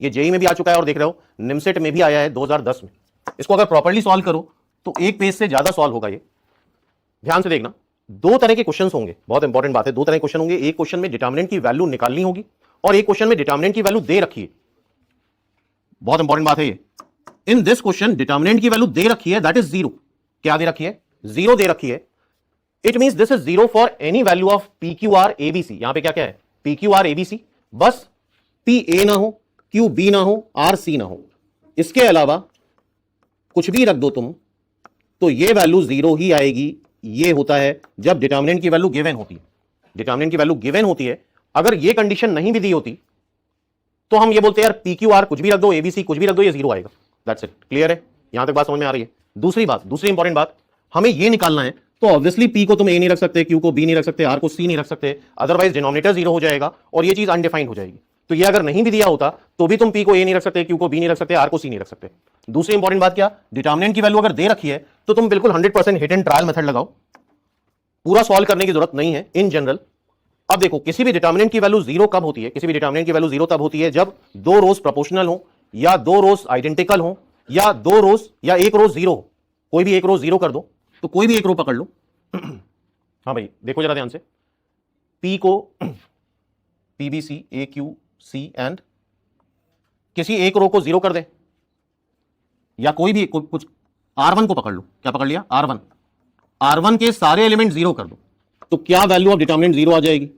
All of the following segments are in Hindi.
ये जेई में भी आ चुका है और देख रहे हो निमसेट में भी आया है 2010 में। इसको अगर प्रॉपर्ली सॉल्व करो तो एक पेज से ज्यादा सॉल्व होगा ये। ध्यान से देखना, दो तरह के क्वेश्चंस होंगे, बहुत इंपॉर्टेंट बात है, दो तरह के क्वेश्चन होंगे। एक क्वेश्चन में डिटर्मिनेंट की वैल्यू निकालनी होगी और एक क्वेश्चन में डिटर्मिनेंट की वैल्यू दे रखी है। बहुत इंपॉर्टेंट बात है ये। इन दिस क्वेश्चन डिटर्मिनेंट की वैल्यू दे रखी है, दैट इज 0। क्या दे रखी है? 0 दे रखी है। It means this is 0 for any value of P Q R ABC. यहां पे क्या क्या है? पी क्यू आर एबीसी, बस पी ए ना हो, क्यू बी ना हो, आर सी ना हो, इसके अलावा कुछ भी रख दो तुम तो ये वैल्यू 0 ही आएगी। ये होता है जब डिटर्मिनेंट की वैल्यू गिवन होती है। डिटर्मिनेंट की वैल्यू गिवन होती है। अगर ये कंडीशन नहीं भी दी होती तो हम ये बोलते हैं यार पी क्यू आर कुछ भी रख दो, एबीसी कुछ भी रख दो, ये 0 आएगा। That's it. क्लियर है? यहां तक बात समझ में आ रही है? दूसरी बात, दूसरी इंपॉर्टेंट बात, हमें ये निकालना है तो ऑब्वियसली पी को तुम ए नहीं रख सकते, क्यू को बी नहीं रख सकते, आर को सी नहीं रख सकते, अदरवाइज डिनोमिनेटर 0 हो जाएगा और ये चीज अनडिफाइंड हो जाएगी। तो ये अगर नहीं भी दिया होता तो भी तुम पी को ए नहीं रख सकते, क्यू को बी नहीं रख सकते, आर को सी नहीं रख सकते। दूसरी इंपॉर्टेंट बात क्या? डिटर्मिनेंट की वैल्यू अगर दे रखी है तो तुम बिल्कुल 100% हिट एंड ट्रायल मेथड लगाओ, पूरा सॉल्व करने की जरूरत नहीं है इन जनरल। अब देखो, किसी भी डिटर्मिनेंट की वैल्यू 0 कब होती है? किसी भी डिटर्मिनेंट की वैल्यू 0 तब होती है जब दो रोज प्रोपोर्शनल हो, या दो रोज आइडेंटिकल हो, या दो रोज या एक रो 0 हो। कोई भी एक रो 0 कर दो, तो कोई भी एक रो पकड़ लो। हाँ भाई देखो जरा ध्यान से, P को PBC AQC एंड किसी एक रो को 0 कर दे, या कोई भी कुछ R1 को पकड़ लो। क्या पकड़ लिया? R1। R1 के सारे एलिमेंट 0 कर दो, तो क्या वैल्यू ऑफ डिटर्मिनेंट 0 आ जाएगी?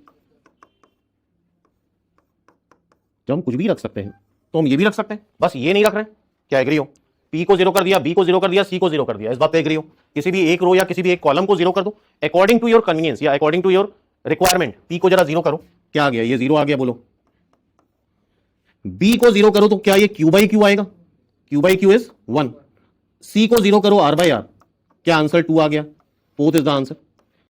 जब हम कुछ भी रख सकते हैं तो हम ये भी रख सकते हैं, बस ये नहीं रख रहे हैं। क्या एग्री हो? P को 0 कर दिया, B को 0 कर दिया, C को 0 कर दिया, इस बात पे एग्री हो? किसी भी एक रो या किसी भी एक कॉलम को 0 कर दो अकॉर्डिंग टू योर कन्वीनियंस या according to your requirement. P को जरा 0 करो, क्या आ गया? ये 0 आ गया, बोलो। B को 0 करो तो क्या ये Q बाई Q आएगा? Q by Q is 1। C को 0 करो R बाई R, क्या आंसर 2 आ गया? Both is the answer.